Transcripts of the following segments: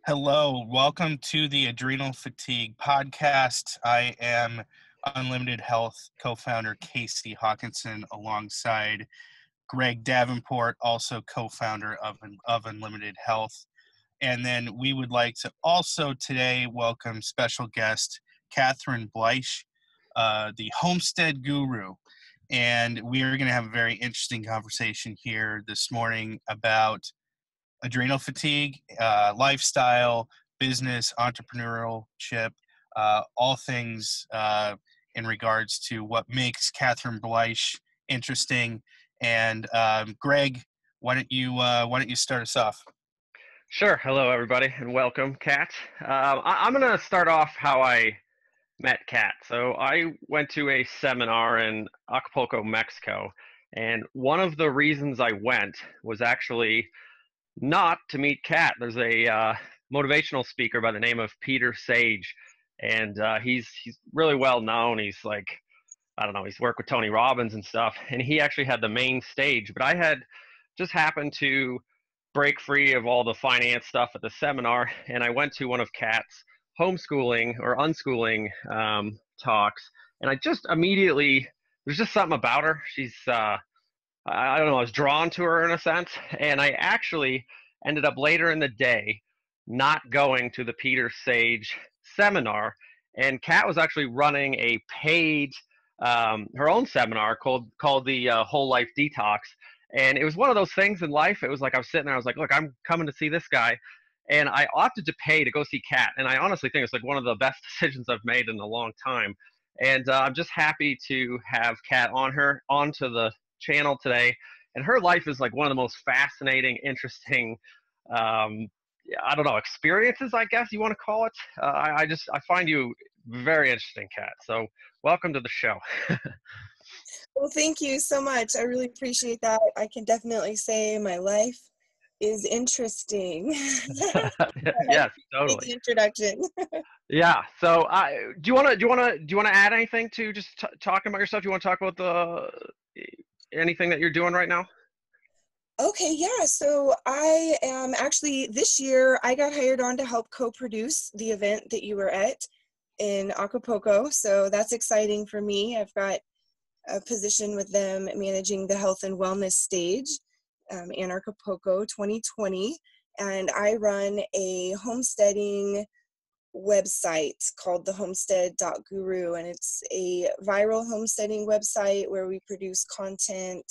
Hello, welcome to the Adrenal Fatigue podcast. I am Unlimited Health co-founder Casey Hawkinson alongside Greg Davenport, also co-founder of Unlimited Health. And then we would like to also today welcome special guest Catherine Bleish, the Homestead guru. And we are going to have a very interesting conversation here this morning about adrenal fatigue, lifestyle, business, entrepreneurship, all things in regards to what makes Catherine Bleish interesting. And Greg, why don't you start us off? Sure. Hello, everybody, and welcome, Kat. I'm going to start off how I met Kat. So I went to a seminar in Acapulco, Mexico, and one of the reasons I went was actually not to meet Kat. There's a motivational speaker by the name of Peter Sage, and he's really well known. He's like, I don't know, he's worked with Tony Robbins and stuff, and he actually had the main stage. But I had just happened to break free of all the finance stuff at the seminar, and I went to one of Kat's homeschooling or unschooling talks, and I just immediately, there's just something about her. She's I don't know, I was drawn to her in a sense, and I actually ended up later in the day not going to the Peter Sage seminar, and Kat was actually running a paid her own seminar called the Whole Life Detox. And it was one of those things in life. It was like I was sitting there, I was like, look, I'm coming to see this guy, and I opted to pay to go see Kat, and I honestly think it's like one of the best decisions I've made in a long time. And I'm just happy to have Kat onto the channel today, and her life is like one of the most fascinating, interesting, I don't know, experiences, I guess you want to call it. I find you very interesting, Kat. So welcome to the show. Well, thank you so much. I really appreciate that. I can definitely say my life is interesting. Yes, totally. The introduction. Yeah. So, do you want to add anything to just talking about yourself? Do you want to talk about anything that you're doing right now? Okay, yeah. So I am actually, this year I got hired on to help co-produce the event that you were at in Acapulco. So that's exciting for me. I've got a position with them managing the health and wellness stage in Acapulco 2020. And I run a homesteading website called the Homestead.guru, and it's a viral homesteading website where we produce content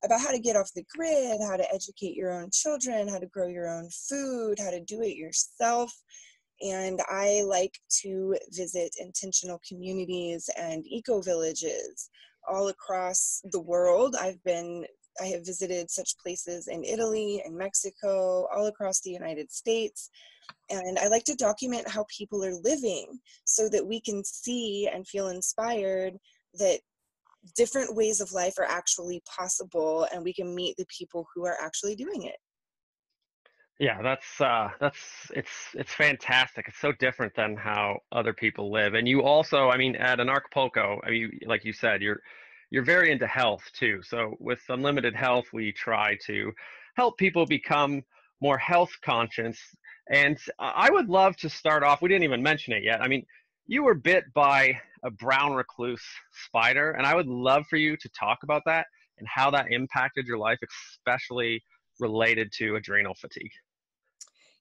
about how to get off the grid, how to educate your own children, how to grow your own food, how to do it yourself. And I like to visit intentional communities and eco-villages all across the world. I have visited such places in Italy and Mexico, all across the United States. And I like to document how people are living so that we can see and feel inspired that different ways of life are actually possible, and we can meet the people who are actually doing it. Yeah, it's fantastic. It's so different than how other people live. And you also, I mean, at an Acapulco, I mean, like you said, you're very into health too. So with Unlimited Health, we try to help people become more health conscious. And I would love to start off, we didn't even mention it yet. I mean, you were bit by a brown recluse spider, and I would love for you to talk about that and how that impacted your life, especially related to adrenal fatigue.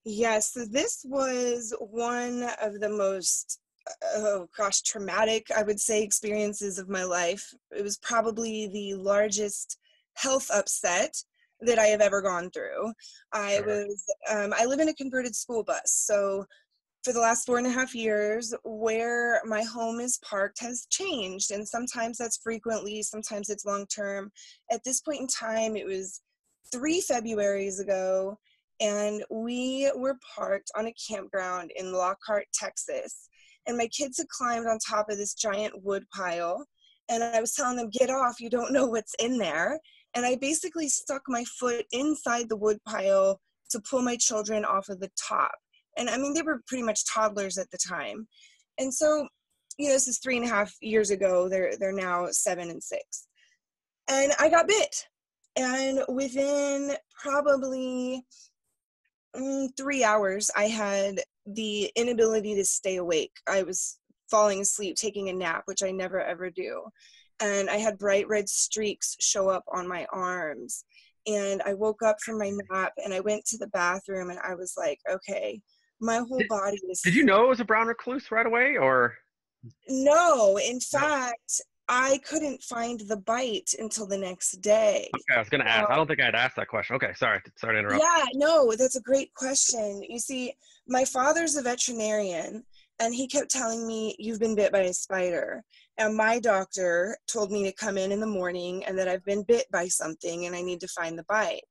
Yes, so this was one of the most, traumatic, I would say, experiences of my life. It was probably the largest health upset that I have ever gone through. I live in a converted school bus, so for the last 4.5 years, where my home is parked has changed, and sometimes that's frequently, sometimes it's long-term. At this point in time, it was 3 Februarys ago, and we were parked on a campground in Lockhart, Texas, and my kids had climbed on top of this giant wood pile, and I was telling them, get off, you don't know what's in there, and I basically stuck my foot inside the wood pile to pull my children off of the top. And I mean, they were pretty much toddlers at the time. And so, this is 3.5 years ago. They're now 7 and 6. And I got bit. And within probably 3 hours. I had the inability to stay awake. I was falling asleep, taking a nap, which I never ever do. And I had bright red streaks show up on my arms. And I woke up from my nap and I went to the bathroom and I was like, okay, my whole body Did is. you know it was a brown recluse right away, or? No, in No. fact, I couldn't find the bite until the next day. Okay, I was gonna ask. I don't think I'd asked that question. Okay, sorry to interrupt. Yeah, no, that's a great question. You see, my father's a veterinarian, and he kept telling me, you've been bit by a spider. And my doctor told me to come in the morning and that I've been bit by something and I need to find the bite.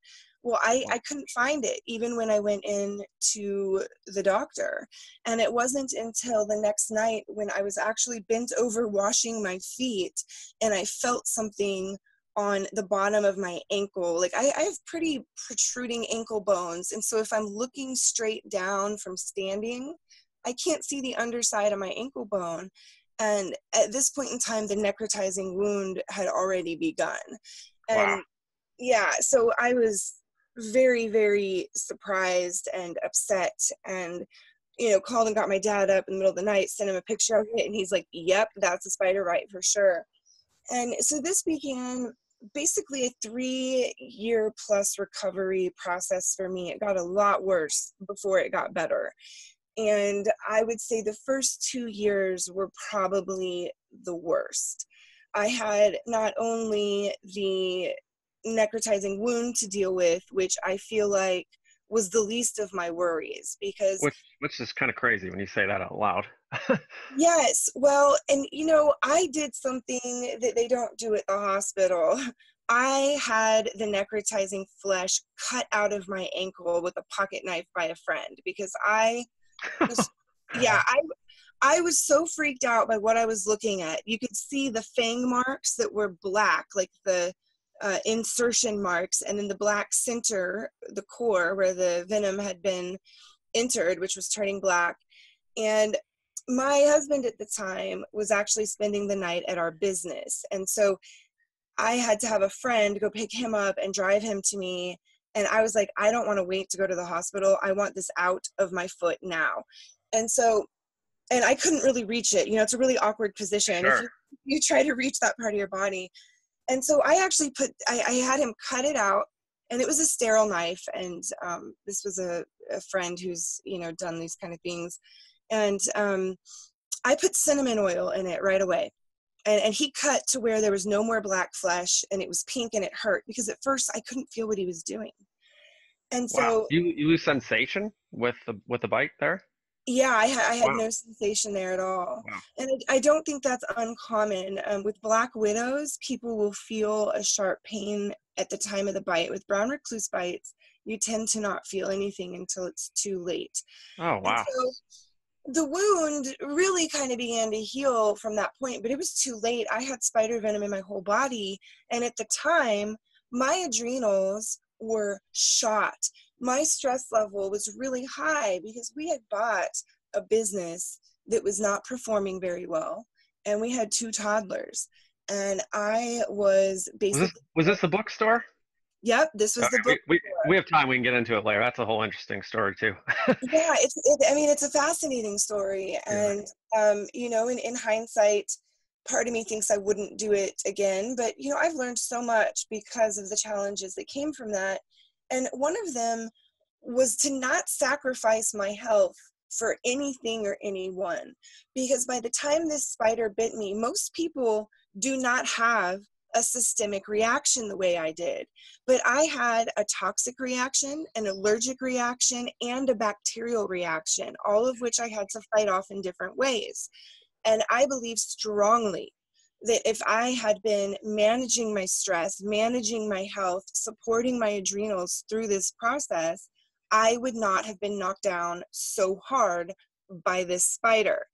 Well, I couldn't find it even when I went in to the doctor. And it wasn't until the next night when I was actually bent over washing my feet and I felt something on the bottom of my ankle. Like I have pretty protruding ankle bones. And so if I'm looking straight down from standing, I can't see the underside of my ankle bone. And at this point in time, the necrotizing wound had already begun. And Wow. yeah, so I was very, very surprised and upset, and called and got my dad up in the middle of the night, sent him a picture of it, and he's like, yep, that's a spider bite for sure. And so this began basically a 3-year plus recovery process for me. It got a lot worse before it got better. And I would say the first 2 years were probably the worst. I had not only the necrotizing wound to deal with, which I feel like was the least of my worries, because Which is kind of crazy when you say that out loud. yes, well, and I did something that they don't do at the hospital. I had the necrotizing flesh cut out of my ankle with a pocket knife by a friend, because I was, yeah, I was so freaked out by what I was looking at. You could see the fang marks that were black, like the insertion marks, and then the black center, the core where the venom had been entered, which was turning black. And my husband at the time was actually spending the night at our business. And so I had to have a friend go pick him up and drive him to me. And I was like, I don't want to wait to go to the hospital. I want this out of my foot now. And so, and I couldn't really reach it. It's a really awkward position if Sure. you try to reach that part of your body. And so I actually I had him cut it out, and it was a sterile knife. And this was a friend who's, done these kind of things. And I put cinnamon oil in it right away. And he cut to where there was no more black flesh, and it was pink, and it hurt because at first I couldn't feel what he was doing. And Wow. so, You lose sensation with the bite there? yeah, I had Wow. no sensation there at all. Wow. And I don't think that's uncommon. With black widows, people will feel a sharp pain at the time of the bite. With brown recluse bites, you tend to not feel anything until it's too late. Oh, And wow. so the wound really kind of began to heal from that point, but it was too late. I had spider venom in my whole body. And at the time, my adrenals were shot. My stress level was really high because we had bought a business that was not performing very well. And we had 2 toddlers. And I was basically. Was this the bookstore? Yep, this was the Okay, book. we have time. We can get into it later. That's a whole interesting story too. Yeah, I mean, it's a fascinating story. Yeah. And, in hindsight, part of me thinks I wouldn't do it again. But, I've learned so much because of the challenges that came from that. And one of them was to not sacrifice my health for anything or anyone. Because by the time this spider bit me, most people do not have a systemic reaction the way I did. But I had a toxic reaction, an allergic reaction, and a bacterial reaction, all of which I had to fight off in different ways. And I believe strongly that if I had been managing my stress, managing my health, supporting my adrenals through this process, I would not have been knocked down so hard by this spider.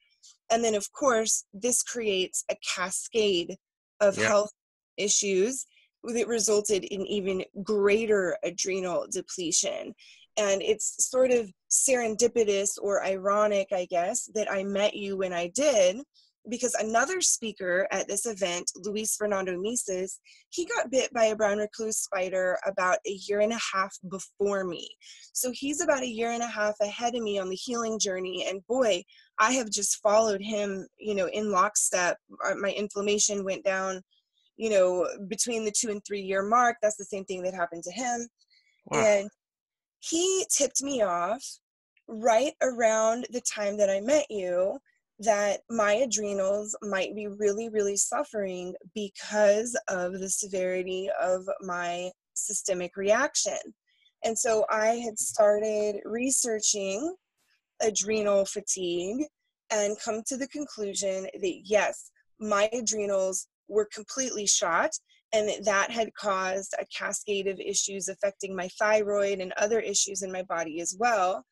And then, of course, this creates a cascade of Yeah. health issues that resulted in even greater adrenal depletion. And it's sort of serendipitous or ironic, I guess, that I met you when I did, because another speaker at this event, Luis Fernando Mises, he got bit by a brown recluse spider about a year and a half before me. So he's about a year and a half ahead of me on the healing journey. And boy, I have just followed him, you know, in lockstep. My inflammation went down, you know, between the 2 and 3 year mark. That's the same thing that happened to him. Wow. And he tipped me off right around the time that I met you that my adrenals might be really, really suffering because of the severity of my systemic reaction. And so I had started researching adrenal fatigue and come to the conclusion that yes, my adrenals were completely shot, and that had caused a cascade of issues affecting my thyroid and other issues in my body as well.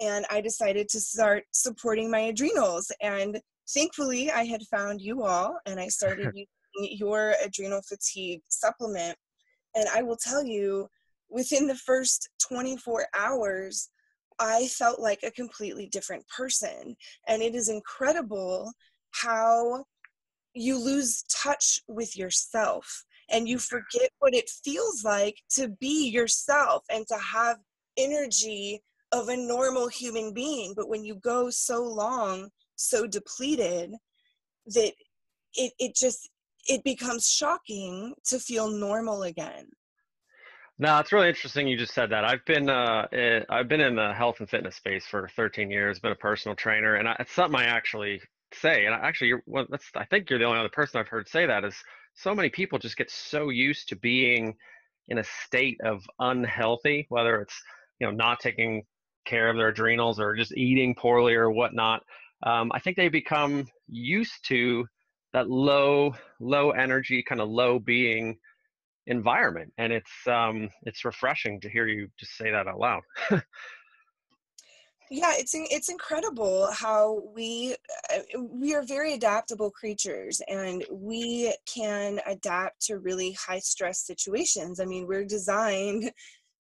And I decided to start supporting my adrenals. And thankfully, I had found you all, and I started using your adrenal fatigue supplement. And I will tell you, within the first 24 hours, I felt like a completely different person. And it is incredible how you lose touch with yourself and you forget what it feels like to be yourself and to have energy of a normal human being. But when you go so long, so depleted, that it becomes shocking to feel normal again. No, it's really interesting you just said that. I've been in the health and fitness space for 13 years, been a personal trainer, and it's something I actually say. And I think you're the only other person I've heard say that, is so many people just get so used to being in a state of unhealthy, whether it's, you know, not taking care of their adrenals or just eating poorly or whatnot. I think they become used to that low energy, kind of low being environment, and it's refreshing to hear you just say that out loud. Yeah, it's incredible how we are very adaptable creatures, and we can adapt to really high stress situations. I mean, we're designed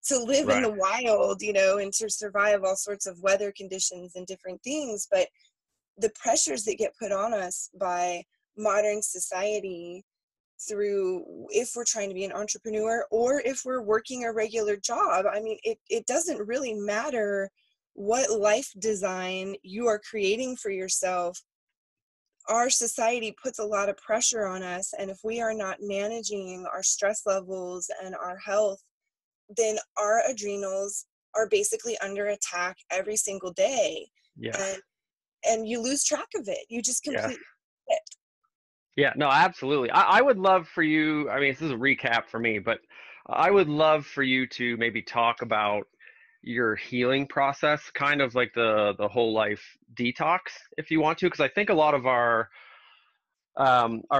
to live in Right. the wild, you know, and to survive all sorts of weather conditions and different things. But the pressures that get put on us by modern society, through, if we're trying to be an entrepreneur or if we're working a regular job, I mean, it doesn't really matter what life design you are creating for yourself. Our society puts a lot of pressure on us, and if we are not managing our stress levels and our health, then our adrenals are basically under attack every single day. Yeah. And you lose track of it. You just Yeah. completely it. Yeah, no, absolutely. I would love for you, I mean, this is a recap for me, but I would love for you to maybe talk about your healing process, kind of like the whole life detox, if you want to, because I think a lot of our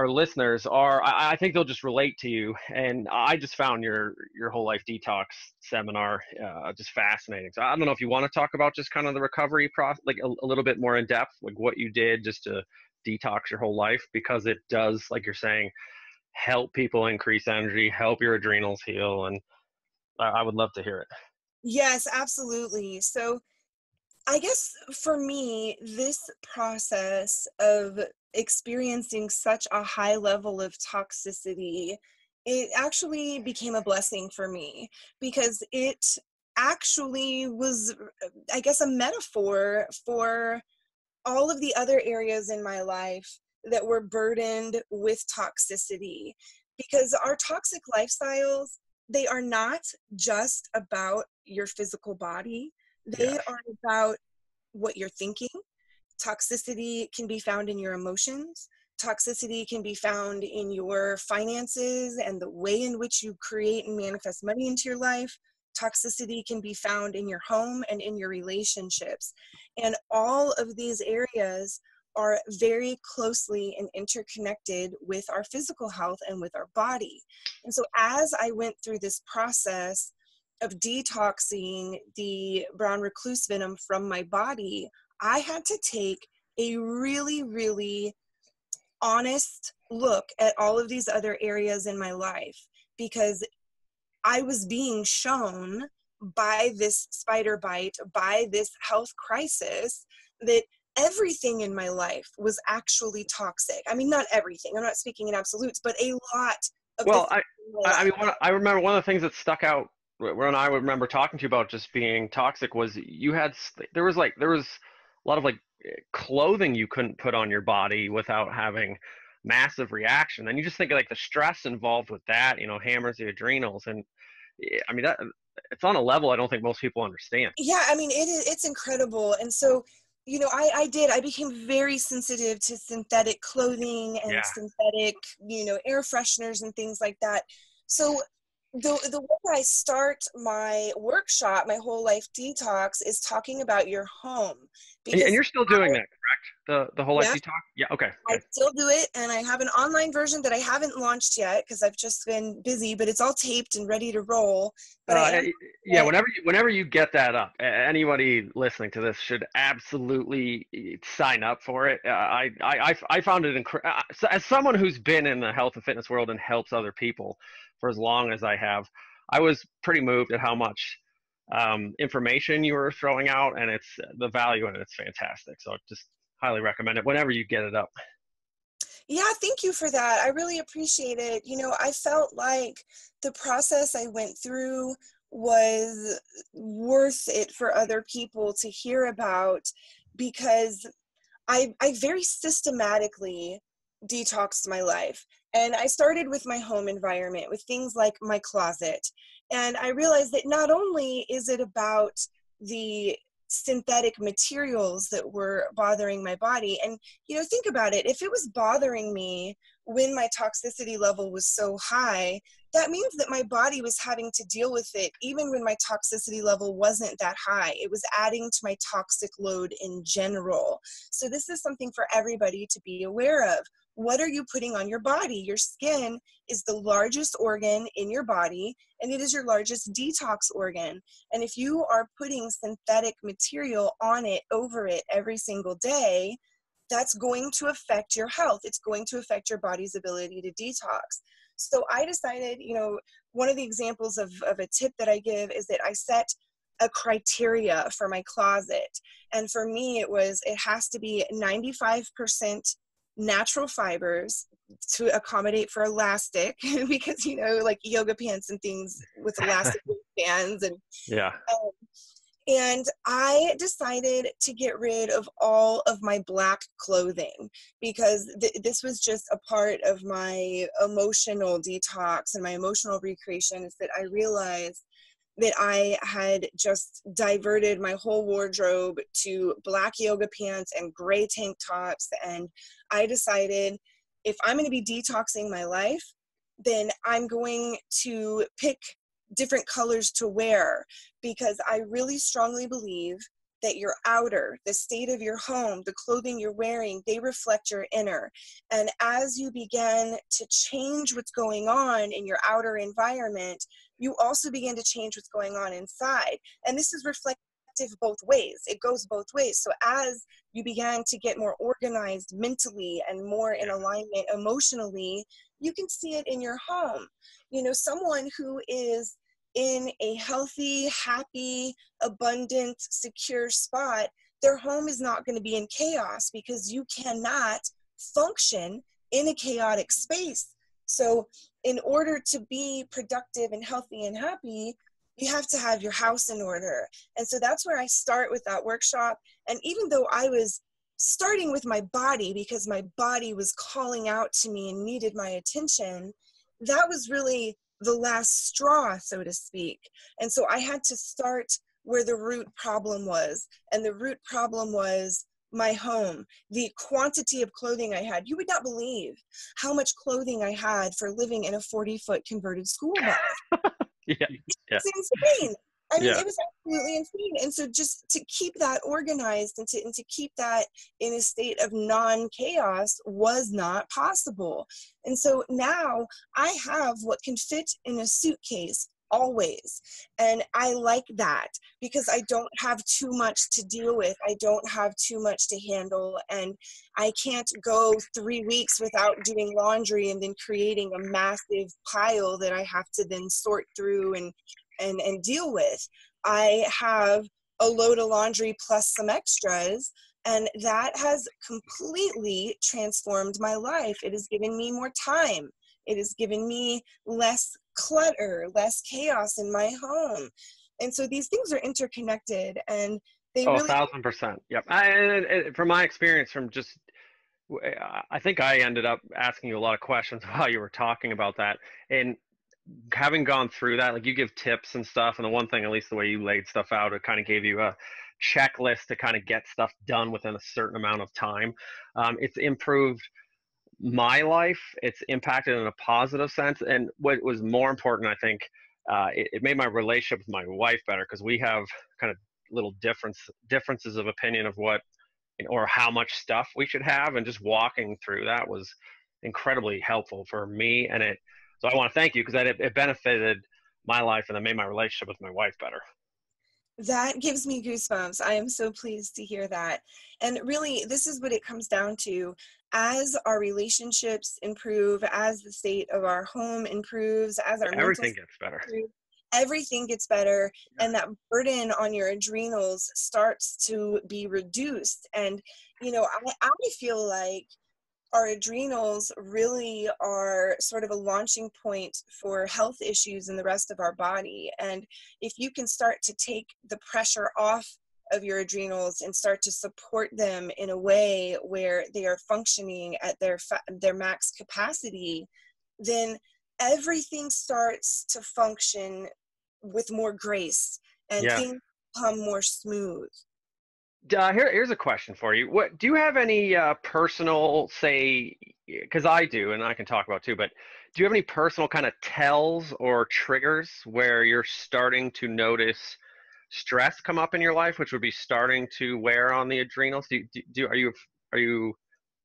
listeners I think they'll just relate to you. And I just found your whole life detox seminar just fascinating. So I don't know if you want to talk about just kind of the recovery process, like a little bit more in depth, like what you did just to detox your whole life, because it does, like you're saying, help people increase energy, help your adrenals heal. And I would love to hear it. Yes, absolutely. So I guess for me, this process of experiencing such a high level of toxicity, it actually became a blessing for me, because it actually was, I guess, a metaphor for all of the other areas in my life that were burdened with toxicity. Because our toxic lifestyles, they are not just about your physical body. They Yes. are about what you're thinking. Toxicity can be found in your emotions. Toxicity can be found in your finances and the way in which you create and manifest money into your life. Toxicity can be found in your home and in your relationships. And all of these areas are very closely and interconnected with our physical health and with our body. And so as I went through this process of detoxing the brown recluse venom from my body, I had to take a really, really honest look at all of these other areas in my life, because I was being shown by this spider bite, by this health crisis, that everything in my life was actually toxic. I mean, not everything, I'm not speaking in absolutes, but a lot of the Well, things in my I life. mean, I remember one of the things that stuck out when I remember talking to you about just being toxic was you had there was a lot of like clothing you couldn't put on your body without having massive reaction. And you just think of like the stress involved with that, you know, hammers the adrenals, and I mean that it's on a level I don't think most people understand. Yeah, I mean, it's incredible. And so, I became very sensitive to synthetic clothing and Yeah. synthetic, air fresheners and things like that. So the way I start my workshop, my whole life detox, is talking about your home, And because you're still doing that, correct? The whole life yeah, detox? Yeah, okay. I Okay. still do it, and I have an online version that I haven't launched yet because I've just been busy, but it's all taped and ready to roll. But I am Yeah, whenever you get that up, anybody listening to this should absolutely sign up for it. I found it incredible. As someone who's been in the health and fitness world and helps other people for as long as I have, I was pretty moved at how much information you were throwing out, and it's the value in it. It's fantastic. So just highly recommend it whenever you get it up. Yeah, thank you for that. I really appreciate it. I felt like the process I went through was worth it for other people to hear about, because I very systematically detoxed my life. And I started with my home environment, with things like my closet. And I realized that not only is it about the synthetic materials that were bothering my body, and think about it, if it was bothering me when my toxicity level was so high, that means that my body was having to deal with it even when my toxicity level wasn't that high. It was adding to my toxic load in general. So this is something for everybody to be aware of. What are you putting on your body? Your skin is the largest organ in your body, and it is your largest detox organ. And if you are putting synthetic material on it, over it every single day, that's going to affect your health. It's going to affect your body's ability to detox. So I decided, one of the examples of a tip that I give is that I set a criteria for my closet. And for me, it has to be 95% natural fibers to accommodate for elastic, because, like yoga pants and things with elastic bands. Yeah. And I decided to get rid of all of my black clothing, because this was just a part of my emotional detox and my emotional recreation, is that I realized that I had just diverted my whole wardrobe to black yoga pants and gray tank tops. And I decided, if I'm going to be detoxing my life, then I'm going to pick different colors to wear, because I really strongly believe that your outer, the state of your home, the clothing you're wearing, they reflect your inner. And as you begin to change what's going on in your outer environment, you also begin to change what's going on inside. And this is reflective both ways. It goes both ways. So as you began to get more organized mentally and more in alignment emotionally, you can see it in your home. Someone who is in a healthy, happy, abundant, secure spot, their home is not going to be in chaos, because you cannot function in a chaotic space. So in order to be productive and healthy and happy, you have to have your house in order. And so that's where I start with that workshop. And even though I was starting with my body, because my body was calling out to me and needed my attention, that was really the last straw, so to speak. And so I had to start where the root problem was. And the root problem was my home, the quantity of clothing I had. You would not believe how much clothing I had for living in a 40-foot converted school bus. Yeah. Yeah. It's insane. I mean, Yeah. it was absolutely insane. And so just to keep that organized and to keep that in a state of non-chaos was not possible. And so now I have what can fit in a suitcase always. And I like that, because I don't have too much to deal with. I don't have too much to handle. And I can't go 3 weeks without doing laundry and then creating a massive pile that I have to then sort through and deal with. I have a load of laundry plus some extras, And that has completely transformed my life. It has given me more time. It has given me less clutter, less chaos in my home. And so these things are interconnected, and they Oh, really, 1000%. Yep. And from my experience, from just, I think I ended up asking you a lot of questions while you were talking about that. And having gone through that, like you give tips and stuff, and the one thing, at least the way you laid stuff out, it kind of gave you a checklist to kind of get stuff done within a certain amount of time. It's improved my life. It's impacted in a positive sense. And what was more important, I think, it made my relationship with my wife better, because we have kind of little differences of opinion of what or how much stuff we should have. And just walking through that was incredibly helpful for me. And so I want to thank you, because it benefited my life, and it made my relationship with my wife better. that gives me goosebumps. I am so pleased to hear that. And really, this is what it comes down to. As our relationships improve, as the state of our home improves, as our mental Everything state gets better. improves, everything gets better, Yeah. and that burden on your adrenals starts to be reduced. And, I feel like our adrenals really are sort of a launching point for health issues in the rest of our body. And if you can start to take the pressure off of your adrenals and start to support them in a way where they are functioning at their max capacity, then everything starts to function with more grace, and Yeah. things become more smooth. Here's a question for you. What do you have any personal, say, because I do, and I can talk about too, but do you have any personal kind of tells or triggers where you're starting to notice stress come up in your life, which would be starting to wear on the adrenals? Are you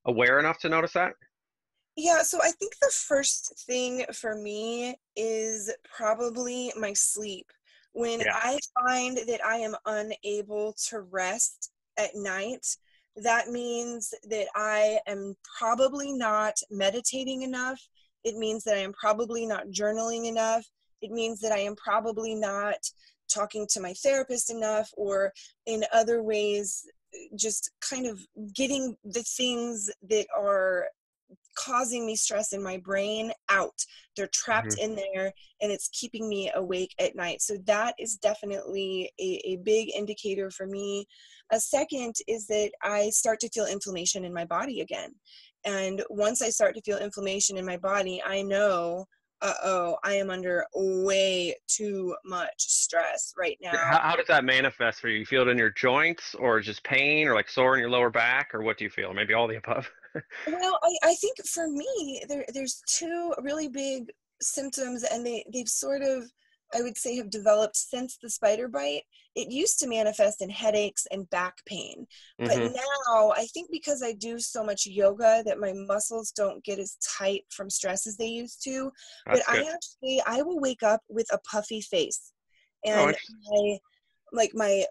aware enough to notice that? Yeah, so I think the first thing for me is probably my sleep. When Yeah. I find that I am unable to rest at night, that means that I am probably not meditating enough. It means that I am probably not journaling enough. It means that I am probably not talking to my therapist enough, or in other ways, just kind of getting the things that are causing me stress in my brain out. They're trapped Mhm. in there, and it's keeping me awake at night. So that is definitely a big indicator for me. A second is that I start to feel inflammation in my body again. And once I start to feel inflammation in my body, I know, I am under way too much stress right now. How does that manifest for you? You feel it in your joints, or just pain, or like sore in your lower back, or what do you feel? Maybe all the above. Well, I think for me, there's two really big symptoms, and they've sort of, I would say, have developed since the spider bite. It used to manifest in headaches and back pain, but Hmm. now I think because I do so much yoga that my muscles don't get as tight from stress as they used to. But That's good. I will wake up with a puffy face, Oh, and interesting.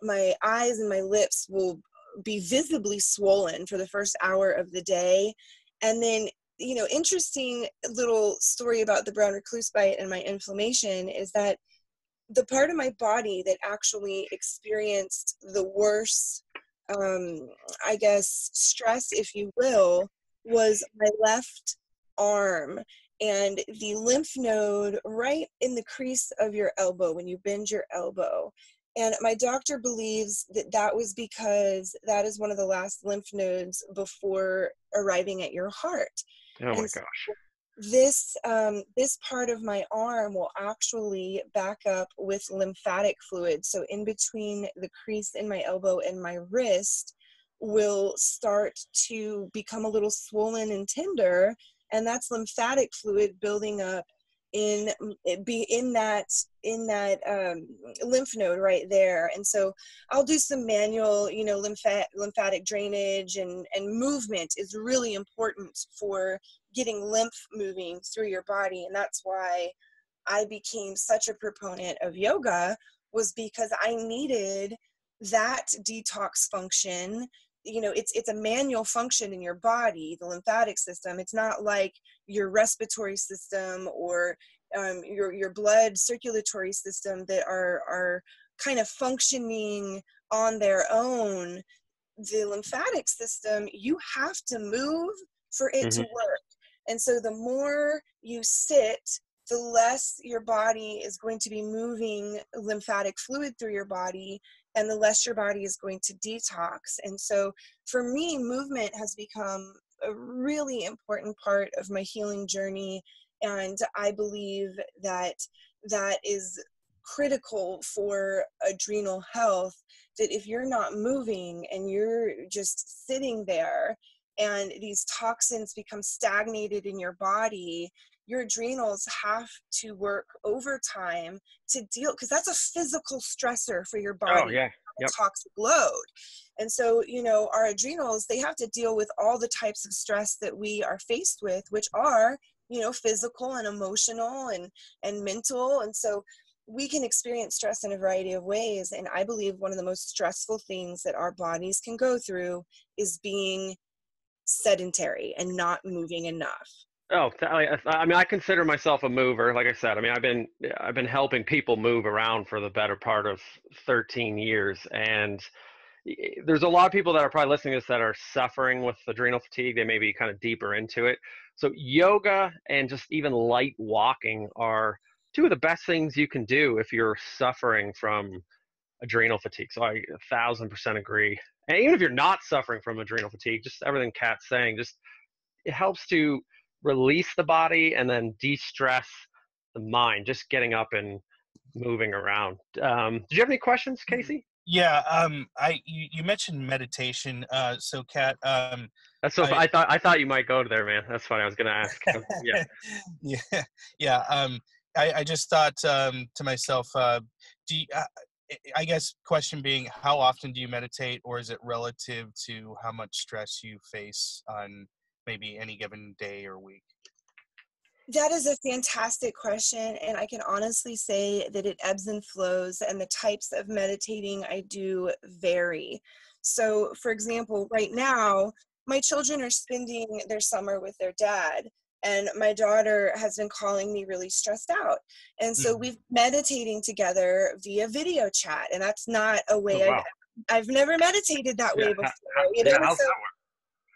my eyes and my lips will be visibly swollen for the first hour of the day. And then, interesting little story about the brown recluse bite and my inflammation is that the part of my body that actually experienced the worst, I guess, stress, if you will, was my left arm, and the lymph node right in the crease of your elbow when you bend your elbow. And my doctor believes that that was because that is one of the last lymph nodes before arriving at your heart. Oh my And gosh. this part of my arm will actually back up with lymphatic fluid. So in between the crease in my elbow and my wrist will start to become a little swollen and tender, and that's lymphatic fluid building up in that lymph node right there. And so I'll do some manual, lymphatic drainage, and movement is really important for getting lymph moving through your body. And that's why I became such a proponent of yoga, was because I needed that detox function. It's a manual function in your body, the lymphatic system. It's not like your respiratory system or your blood circulatory system that are kind of functioning on their own. the lymphatic system, you have to move for it to work. And so the more you sit, the less your body is going to be moving lymphatic fluid through your body, and the less your body is going to detox. And so for me, movement has become a really important part of my healing journey. And I believe that that is critical for adrenal health, that if you're not moving and you're just sitting there and these toxins become stagnated in your body, your adrenals have to work overtime to deal, because that's a physical stressor for your body. Oh, yeah. Yep. Toxic load. And so, you know, our adrenals, they have to deal with all the types of stress that we are faced with, which are, you know, physical and emotional and mental. And so we can experience stress in a variety of ways. And I believe one of the most stressful things that our bodies can go through is being sedentary and not moving enough. Oh, I mean, I consider myself a mover. Like I said, I mean, I've been helping people move around for the better part of 13 years, and there's a lot of people that are probably listening to this that are suffering with adrenal fatigue. They may be kind of deeper into it. So yoga and just even light walking are two of the best things you can do if you're suffering from adrenal fatigue. So I 1,000% agree. And even if you're not suffering from adrenal fatigue, just everything Kat's saying, just it helps to release the body and then de-stress the mind, just getting up and moving around. Did you have any questions, Casey? Yeah, you mentioned meditation. So Kat, That's so. I thought you might go there, man. That's funny. I was gonna ask. Yeah. yeah. I just thought to myself, do you, I guess question being, how often do you meditate, or is it relative to how much stress you face on maybe any given day or week? That is a fantastic question, and I can honestly say that it ebbs and flows, and the types of meditating I do vary. So, for example, right now, my children are spending their summer with their dad, and my daughter has been calling me really stressed out. And so we've meditating together via video chat, and that's not a way Oh, wow. I've never meditated that way before. You Yeah, know, how's so that work?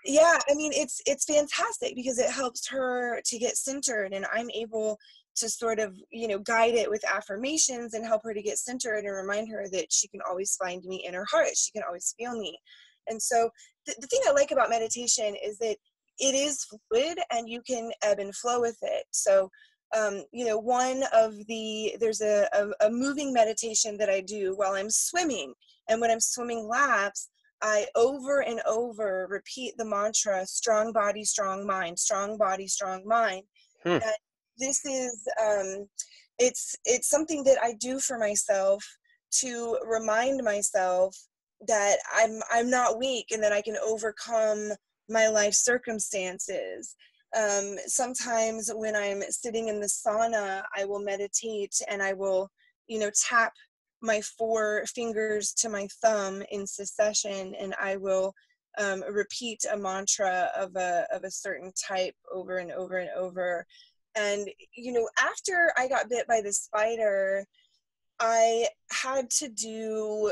yeah, I mean, it's fantastic because it helps her to get centered, and I'm able to sort of, you know, guide it with affirmations and help her to get centered and remind her that she can always find me in her heart. She can always feel me. And so the thing I like about meditation is that it is fluid and you can ebb and flow with it. So, you know, there's a moving meditation that I do while I'm swimming. And when I'm swimming laps, I over and over repeat the mantra, strong body, strong mind, strong body, strong mind. And this is, it's something that I do for myself to remind myself that I'm not weak and that I can overcome my life circumstances. Sometimes when I'm sitting in the sauna, I will meditate and I will, you know, tap my 4 fingers to my thumb in succession, and I will repeat a mantra of a certain type over and over and over. And, you know, after I got bit by the spider, I had to do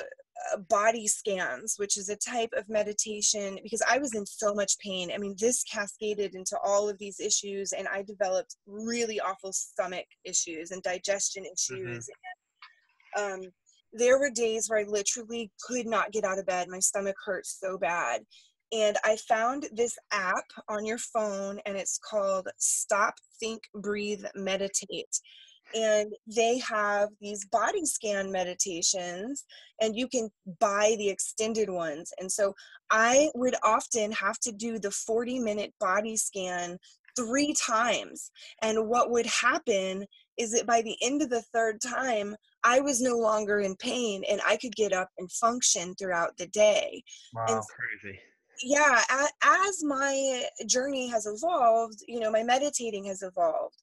body scans, which is a type of meditation, because I was in so much pain. I mean, this cascaded into all of these issues, and I developed really awful stomach issues and digestion issues. There were days where I literally could not get out of bed. My stomach hurt so bad. And I found this app on your phone, and it's called Stop, Think, Breathe, Meditate. And they have these body scan meditations, and you can buy the extended ones. And so I would often have to do the 40-minute body scan 3 times. And what would happen is that by the end of the 3rd time, I was no longer in pain and I could get up and function throughout the day. Wow, and crazy. Yeah, as my journey has evolved, you know, my meditating has evolved.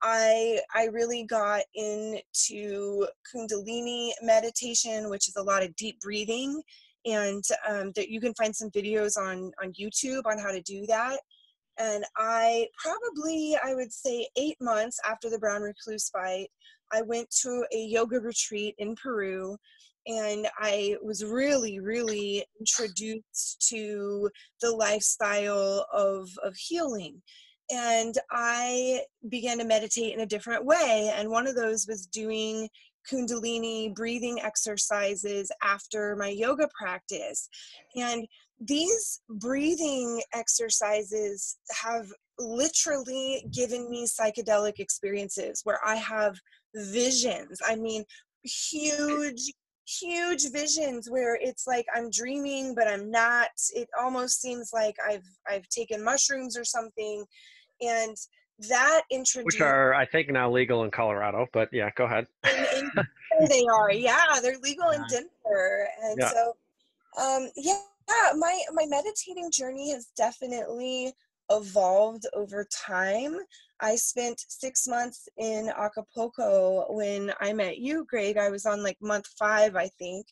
I really got into Kundalini meditation, which is a lot of deep breathing, and that you can find some videos on YouTube on how to do that. And I would say 8 months after the Brown Recluse fight, I went to a yoga retreat in Peru, and I was really introduced to the lifestyle of healing. And I began to meditate in a different way. And one of those was doing Kundalini breathing exercises after my yoga practice. And these breathing exercises have literally given me psychedelic experiences where I have visions. I mean, huge visions where it's like I'm dreaming, but I'm not. It almost seems like I've taken mushrooms or something. And that introduced, Which are, I think, now legal in Colorado, but yeah, go ahead. in they are, yeah, they're legal in Denver. And Yeah. so yeah, my meditating journey has definitely evolved over time. I spent 6 months in Acapulco when I met you, Greg. I was on like month 5, I think,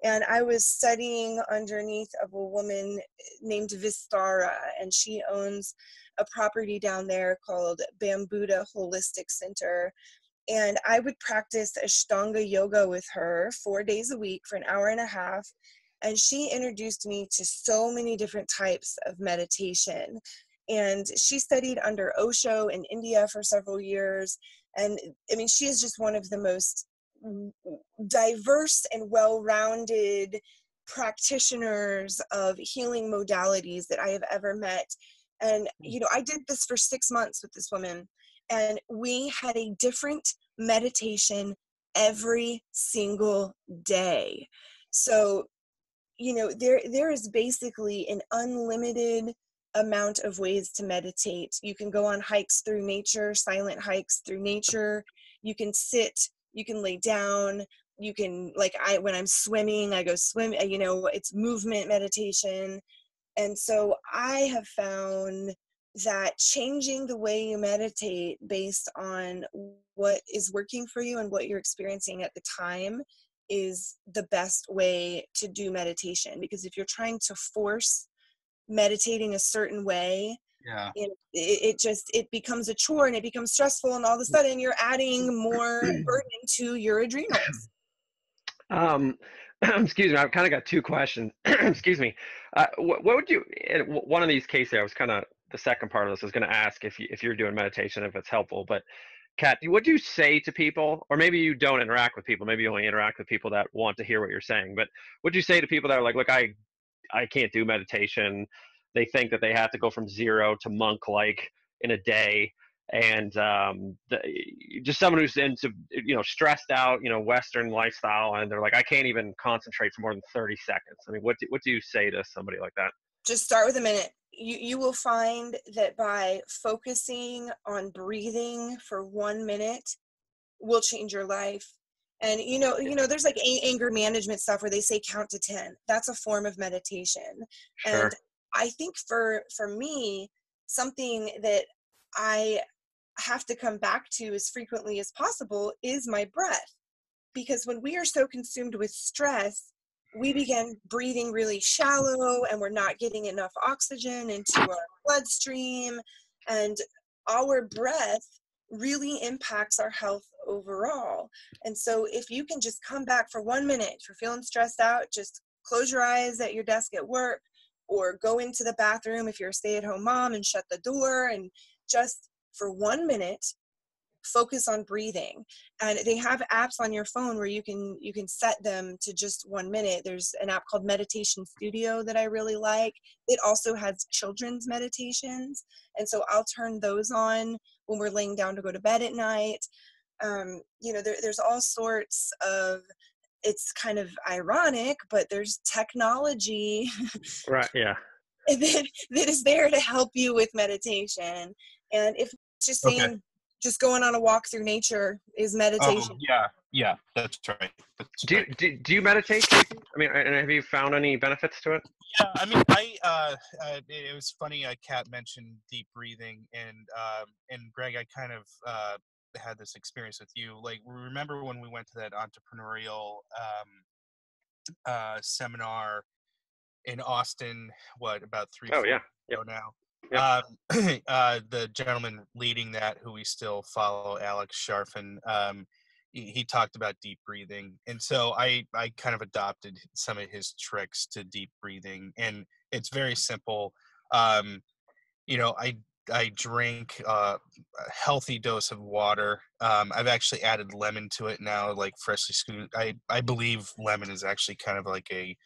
and I was studying underneath of a woman named Vistara, and she owns a property down there called Bambuda Holistic Center. And I would practice Ashtanga yoga with her 4 days a week for an hour and a half. And she introduced me to so many different types of meditation. And she studied under Osho in India for several years. And I mean, she is just one of the most diverse and well-rounded practitioners of healing modalities that I have ever met. And, you know, I did this for 6 months with this woman, and we had a different meditation every single day. So, you know, there is basically an unlimited amount of ways to meditate. You can go on hikes through nature, silent hikes through nature. You can sit, you can lay down, you can, like when I'm swimming, I go swim, you know, it's movement meditation. And so I have found that changing the way you meditate based on what is working for you and what you're experiencing at the time is the best way to do meditation. Because if you're trying to force meditating a certain way, Yeah. it becomes a chore and it becomes stressful, and all of a sudden you're adding more burden to your adrenals. Excuse me, I've kind of got 2 questions. Excuse me. What would you, in one of these cases, I was kind of, the second part of this, I was going to ask if you're doing meditation, if it's helpful. But Kat, what do you say to people, or maybe you don't interact with people, maybe you only interact with people that want to hear what you're saying, but what do you say to people that are like, look, I can't do meditation. They think that they have to go from 0 to monk-like in a day. And just someone who's into, you know, stressed out, you know, Western lifestyle, and they're like, I can't even concentrate for more than 30 seconds. I mean, what do you say to somebody like that? Just start with a minute. You will find that by focusing on breathing for 1 minute will change your life. And you know, there's like anger management stuff where they say count to 10. That's a form of meditation. Sure. And I think for me, something that I have to come back to as frequently as possible is my breath. Because when we are so consumed with stress, we begin breathing really shallow, and we're not getting enough oxygen into our bloodstream, and our breath really impacts our health overall. And so if you can just come back for 1 minute, if you're feeling stressed out, just close your eyes at your desk at work, or go into the bathroom if you're a stay-at-home mom and shut the door, and just for 1 minute focus on breathing. And they have apps on your phone where you can set them to just 1 minute. There's an app called Meditation Studio that I really like. It also has children's meditations, and so I'll turn those on when we're laying down to go to bed at night. You know, there's all sorts of, it's kind of ironic, but there's technology Right. Yeah. that is there to help you with meditation. And if it's just saying, just going on a walk through nature is meditation. Yeah, that's right. Do you meditate, Casey? I mean, and have you found any benefits to it? Yeah, I mean, it was funny. Kat mentioned deep breathing, and Greg, I kind of had this experience with you. Like, remember when we went to that entrepreneurial seminar in Austin? What, about 3-4 years ago now? Yep. The gentleman leading that, who we still follow, Alex Sharfin, he talked about deep breathing, and so I kind of adopted some of his tricks to deep breathing, and it's very simple. I drink a healthy dose of water. I've actually added lemon to it now, like freshly squeezed. I believe lemon is actually kind of like a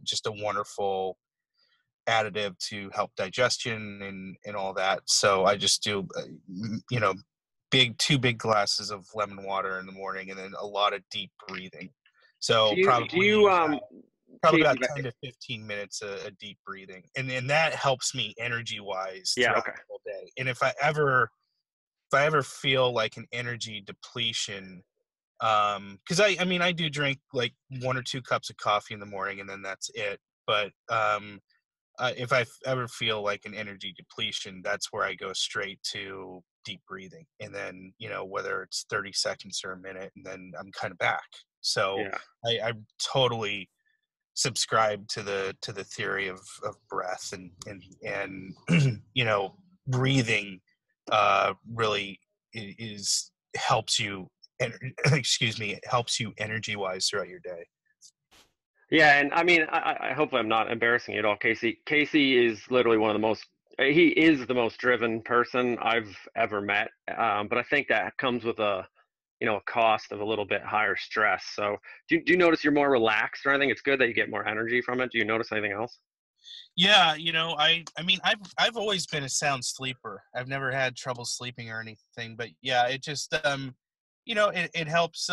just a wonderful additive to help digestion and all that. So I just do, two big glasses of lemon water in the morning, and then a lot of deep breathing. So Do you probably Casey, about 10 to 15 minutes of deep breathing, and that helps me energy wise yeah, throughout okay. the whole day. And if I ever feel like an energy depletion, because I do drink like 1 or 2 cups of coffee in the morning, and then that's it. But if I ever feel like an energy depletion, that's where I go straight to deep breathing, and then whether it's 30 seconds or a minute, and then I'm kind of back. So Yeah. I totally subscribe to the theory of breath and breathing really is helps you helps you energy wise throughout your day. Yeah, and I mean, I hopefully I'm not embarrassing you at all, Casey. Casey is literally he is the most driven person I've ever met. But I think that comes with a cost of a little bit higher stress. So do you notice you're more relaxed or anything? It's good that you get more energy from it. Do you notice anything else? Yeah, I've always been a sound sleeper. I've never had trouble sleeping or anything, but yeah, it just it helps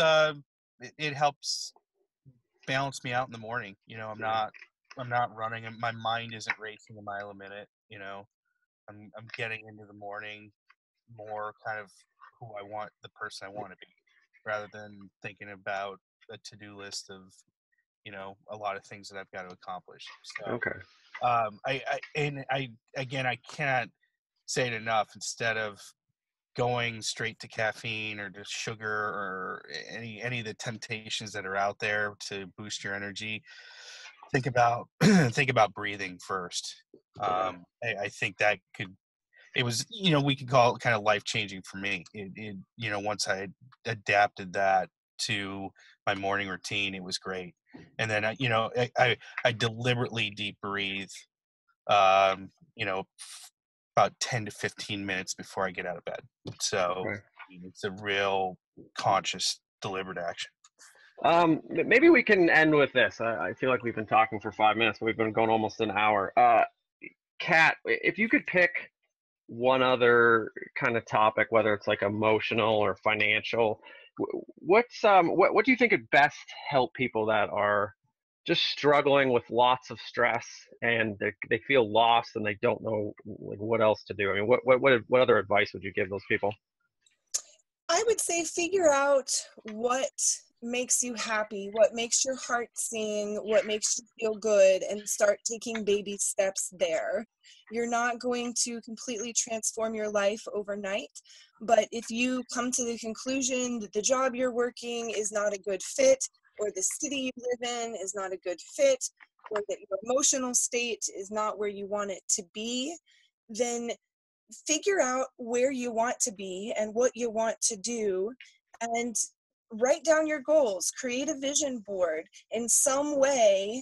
it helps balance me out in the morning. I'm not running, and my mind isn't racing a mile a minute. I'm getting into the morning more kind of who I want, the person I want to be, rather than thinking about a to-do list of a lot of things that I've got to accomplish. So Okay. I can't say it enough. Instead of going straight to caffeine or to sugar or any of the temptations that are out there to boost your energy, think about think about breathing first. I think that it was we could call it kind of life changing for me. Once I adapted that to my morning routine, it was great. And then I deliberately deep breathe about 10 to 15 minutes before I get out of bed. So Okay. it's a real conscious, deliberate action. Maybe we can end with this. I feel like we've been talking for 5 minutes, but we've been going almost an hour. Kat, if you could pick one other kind of topic, whether it's like emotional or financial, what do you think would best help people that are just struggling with lots of stress and they feel lost and they don't know like what else to do? I mean, what other advice would you give those people? I would say figure out what makes you happy, what makes your heart sing, what makes you feel good, and start taking baby steps there. You're not going to completely transform your life overnight, but if you come to the conclusion that the job you're working is not a good fit, or the city you live in is not a good fit, or that your emotional state is not where you want it to be, then figure out where you want to be and what you want to do, and write down your goals, create a vision board in some way,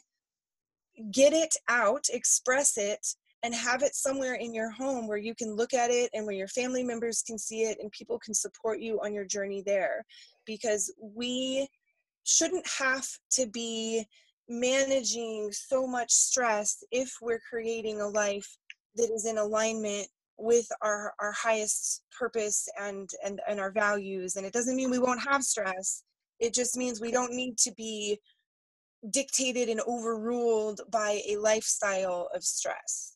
get it out, express it, and have it somewhere in your home where you can look at it and where your family members can see it and people can support you on your journey there. Because we shouldn't have to be managing so much stress if we're creating a life that is in alignment with our highest purpose and our values. And it doesn't mean we won't have stress. It just means we don't need to be dictated and overruled by a lifestyle of stress.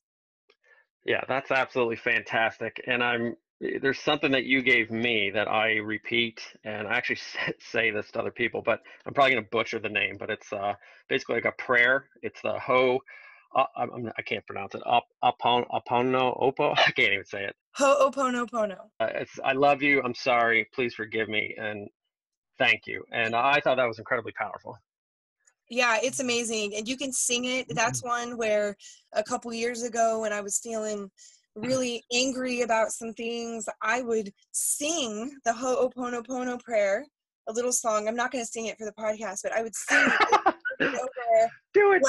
Yeah, that's absolutely fantastic. And there's something that you gave me that I repeat, and I actually say this to other people, but I'm probably going to butcher the name, but it's basically like a prayer. It's the I can't pronounce it. Opo. I can't even say it. Ho'oponopono. I love you. I'm sorry. Please forgive me. And thank you. And I thought that was incredibly powerful. Yeah, it's amazing. And you can sing it. That's one where a couple years ago when I was feeling really angry about some things, I would sing the Ho'oponopono prayer a little song. I'm not going to sing it for the podcast, but I would sing it over Do it.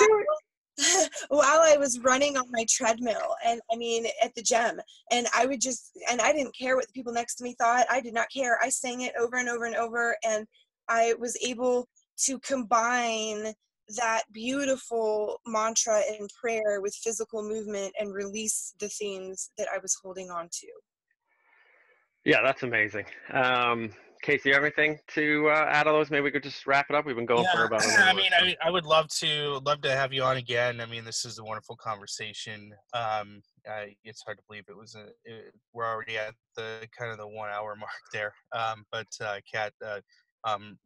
while I was running on my treadmill, and I mean at the gym, and I would and I didn't care what the people next to me thought. I did not care. I sang it over and over and over, and I was able to combine that beautiful mantra and prayer with physical movement and release the things that I was holding on to. Yeah, that's amazing. Casey, you have anything to add on those? Maybe we could just wrap it up. We've been going for about an hour. I mean, I would love to have you on again. I mean, this is a wonderful conversation. It's hard to believe we're already at the kind of the 1 hour mark there. But Kat,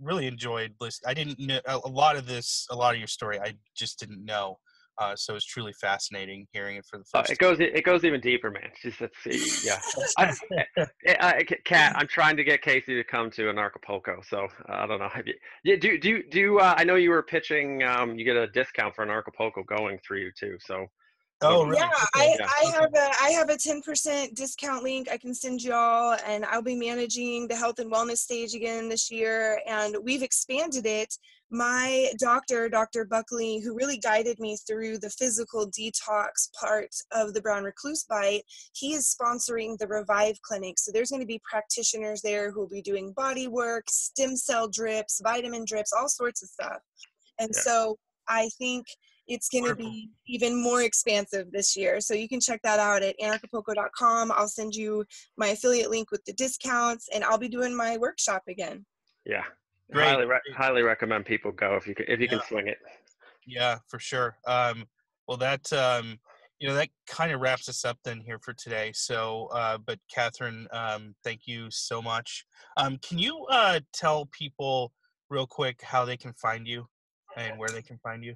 really enjoyed listening. I didn't know a lot of your story. I just didn't know. So it's truly fascinating hearing it for the first time. It goes even deeper, man. Just let's see. Yeah. Kat, I'm trying to get Casey to come to an Acapulco. So I don't know. I know you were pitching. You get a discount for an Acapulco going through you too. So. Oh, really? Yeah, I have a 10% discount link I can send y'all, and I'll be managing the health and wellness stage again this year, and we've expanded it. My doctor, Dr. Buckley, who really guided me through the physical detox part of the Brown Recluse bite, he is sponsoring the Revive Clinic. So there's going to be practitioners there who will be doing body work, stem cell drips, vitamin drips, all sorts of stuff. And so I think it's going to be even more expansive this year. So you can check that out at anarchapulco.com. I'll send you my affiliate link with the discounts, and I'll be doing my workshop again. Yeah. Great. Highly recommend people go if you can swing it. Yeah, for sure. Well, that that kind of wraps us up then here for today. So, but Catherine, thank you so much. Can you tell people real quick how they can find you and where they can find you?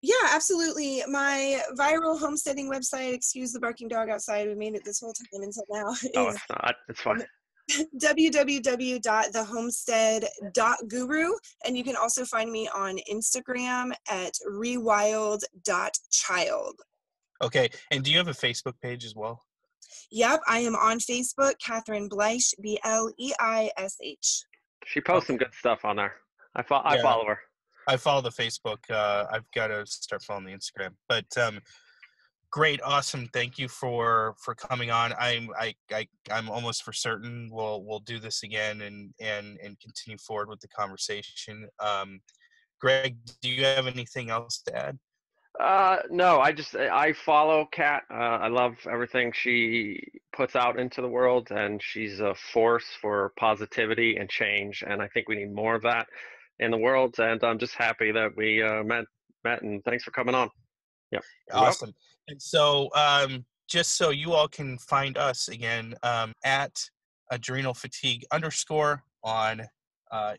Yeah, absolutely. My viral homesteading website, excuse the barking dog outside, we made it this whole time until now. Oh, it's not. It's fine. www.thehomestead.guru, and you can also find me on Instagram at rewild.child. Okay, and do you have a Facebook page as well? Yep, I am on Facebook, Catherine Bleish, Bleish. She posts some good stuff on there. I follow her. I follow the Facebook. I've got to start following the Instagram. But great, awesome. Thank you for coming on. I'm almost for certain we'll do this again and continue forward with the conversation. Greg, do you have anything else to add? No, I follow Kat. I love everything she puts out into the world, and she's a force for positivity and change. And I think we need more of that in the world. And I'm just happy that we met, and thanks for coming on. Yeah. Awesome. And so, just so you all can find us again, at Adrenal Fatigue _ on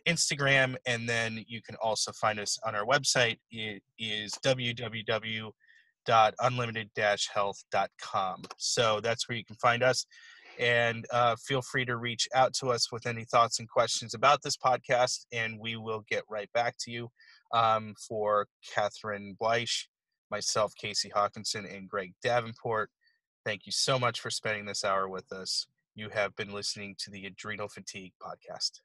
Instagram, and then you can also find us on our website. It is www.unlimited-health.com. So that's where you can find us, and feel free to reach out to us with any thoughts and questions about this podcast, and we will get right back to you. For Catherine Bleish, myself, Casey Hawkinson, and Greg Davenport, thank you so much for spending this hour with us. You have been listening to the Adrenal Fatigue podcast.